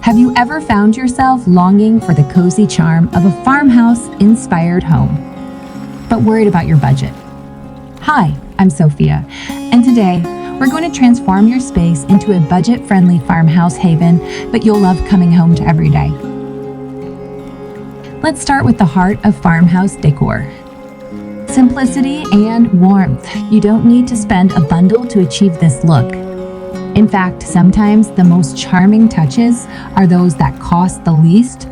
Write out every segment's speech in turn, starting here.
Have you ever found yourself longing for the cozy charm of a farmhouse-inspired home, but worried about your budget? Hi, I'm Sophia, and today we're going to transform your space into a budget-friendly farmhouse haven that you'll love coming home to every day. Let's start with the heart of farmhouse decor. Simplicity and warmth. You don't need to spend a bundle to achieve this look. In fact, sometimes the most charming touches are those that cost the least.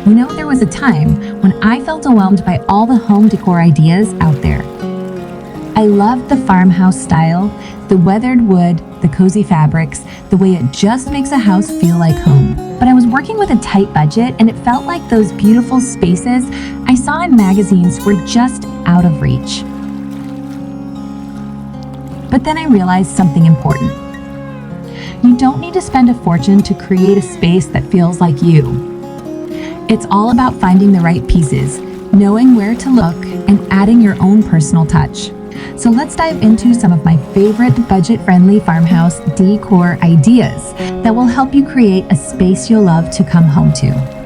You know, there was a time when I felt overwhelmed by all the home decor ideas out there. I loved the farmhouse style, the weathered wood, the cozy fabrics, the way it just makes a house feel like home. But I was working with a tight budget, and it felt like those beautiful spaces I saw in magazines were just out of reach. But then I realized something important. You don't need to spend a fortune to create a space that feels like you. It's all about finding the right pieces, knowing where to look, and adding your own personal touch. So let's dive into some of my favorite budget-friendly farmhouse decor ideas that will help you create a space you'll love to come home to.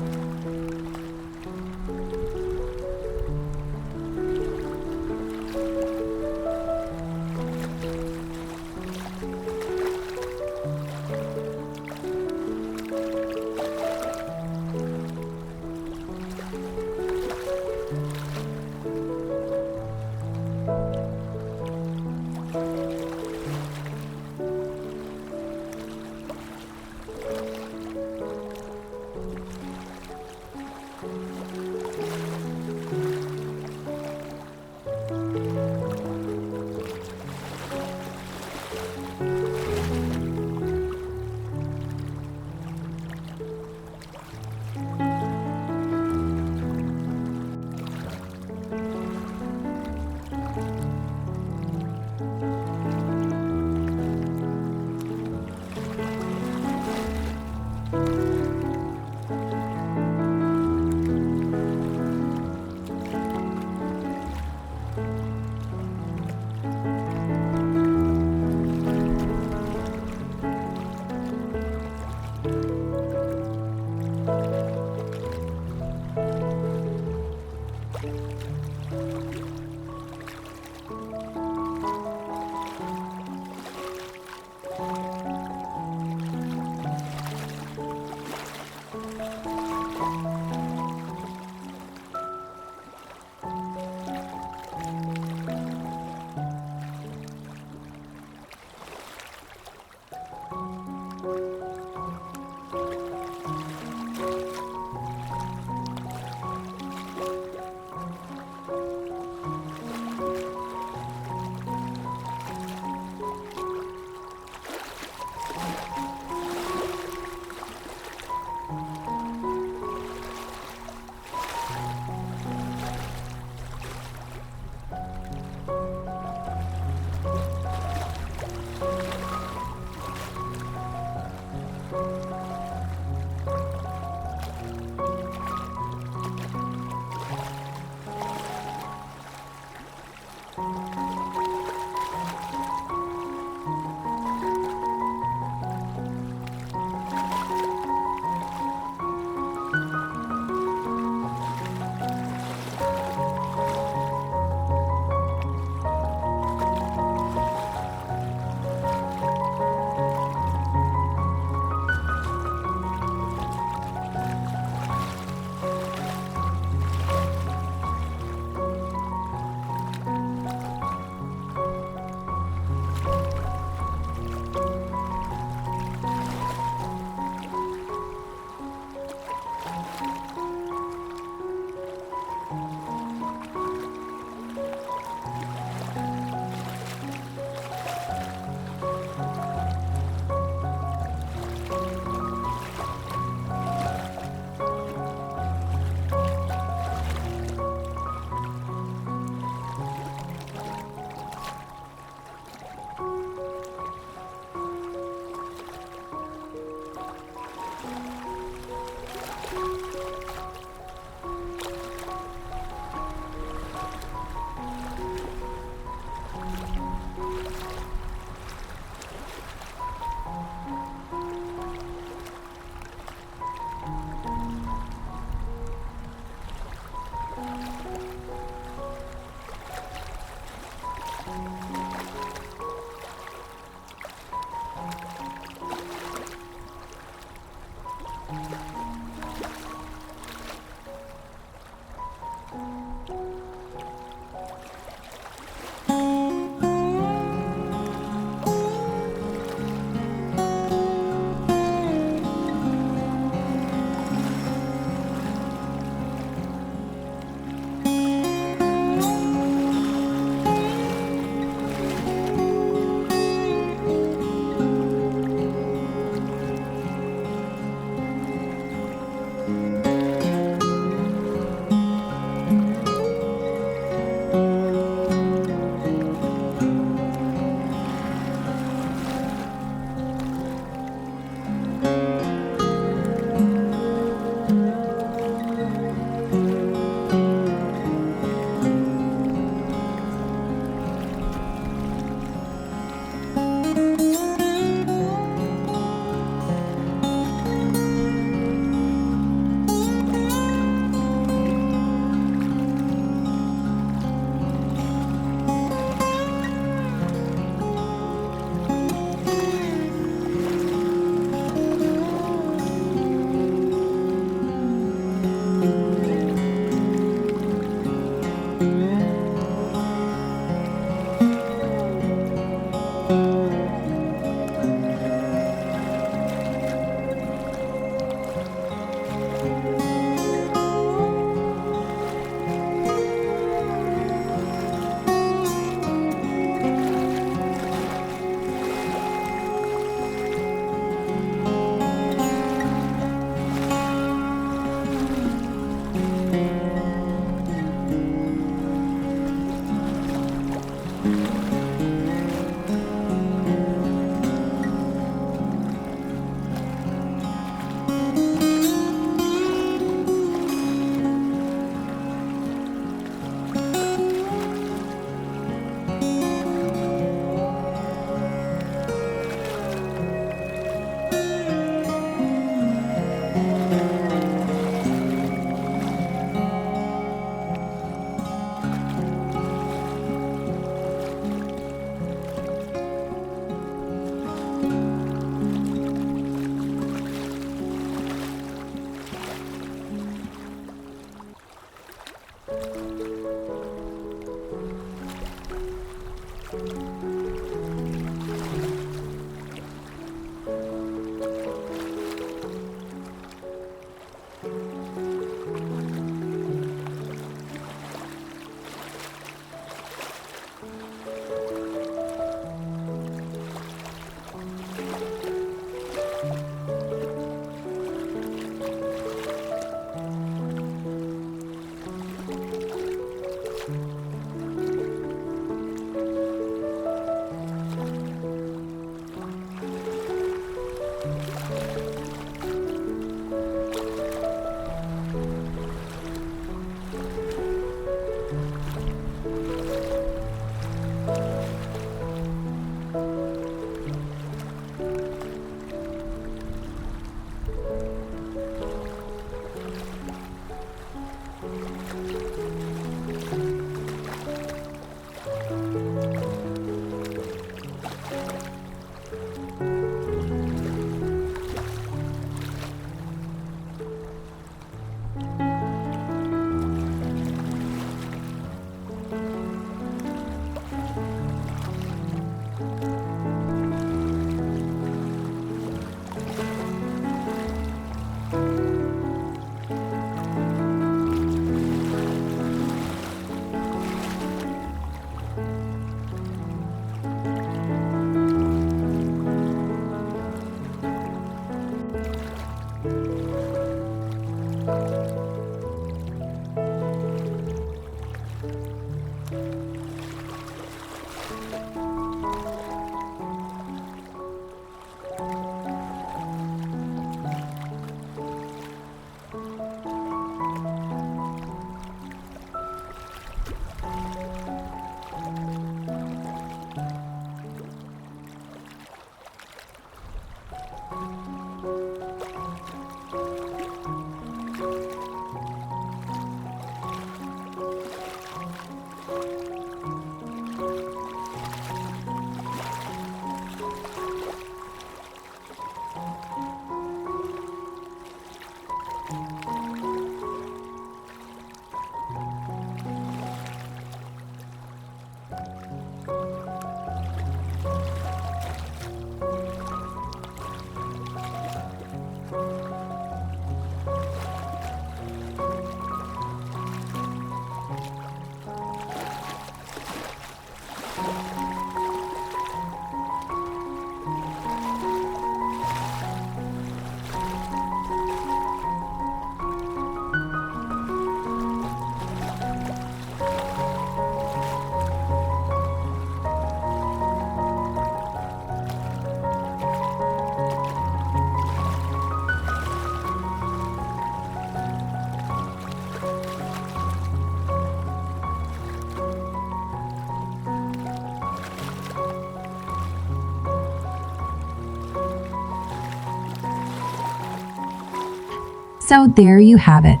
So there you have it.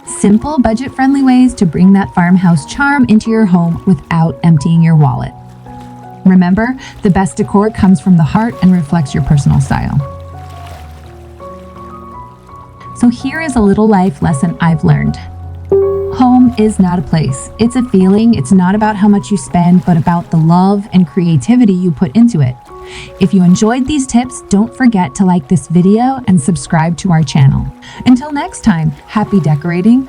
Simple, budget-friendly ways to bring that farmhouse charm into your home without emptying your wallet. Remember, the best decor comes from the heart and reflects your personal style. So here is a little life lesson I've learned. Home is not a place. It's a feeling. It's not about how much you spend, but about the love and creativity you put into it. If you enjoyed these tips, don't forget to like this video and subscribe to our channel. Until next time, happy decorating.